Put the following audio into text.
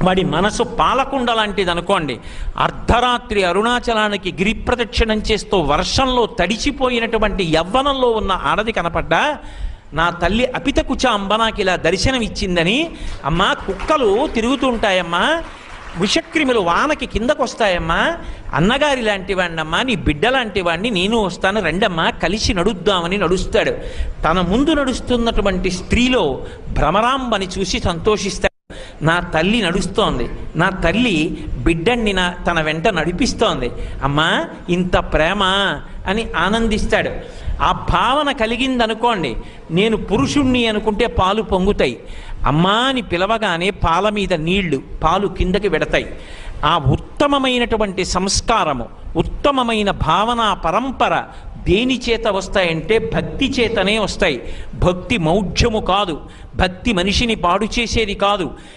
వాడి మనసు పాలకుండ లాంటిది అనుకోండి. అర్ధరాత్రి అరుణాచలానికి గిరి ప్రదక్షిణం చేస్తూ వర్షంలో తడిచిపోయినటువంటి యవ్వనంలో ఉన్న ఆడది కనపడ్డా, నా తల్లి అపిత కుచాంబ నాకు ఇలా దర్శనం ఇచ్చిందని, అమ్మా కుక్కలు తిరుగుతుంటాయమ్మా, విషక్రిములు వానకి కిందకు వస్తాయమ్మా, అన్నగారి లాంటి వాడినమ్మా, నీ బిడ్డ లాంటి వాడిని నేను వస్తాను, రెండమ్మా కలిసి నడుద్దామని నడుస్తాడు. తన ముందు నడుస్తున్నటువంటి స్త్రీలో భ్రమరాంబని చూసి సంతోషిస్తాడు. నా తల్లి నడుస్తోంది, నా తల్లి బిడ్డని తన వెంట నడిపిస్తోంది, అమ్మా ఇంత ప్రేమ అని ఆనందిస్తాడు. ఆ భావన కలిగిందనుకోండి, నేను పురుషుణ్ణి అనుకుంటే పాలు పొంగుతాయి. అమ్మా అని పిలవగానే పాల మీద నీళ్లు, పాలు కిందకి వెడతాయి. ఆ ఉత్తమమైనటువంటి సంస్కారము, ఉత్తమమైన భావన పరంపర దేని చేత వస్తాయంటే భక్తి చేతనే వస్తాయి. భక్తి మౌఢ్యము కాదు, భక్తి మనిషిని పాడు చేసేది కాదు.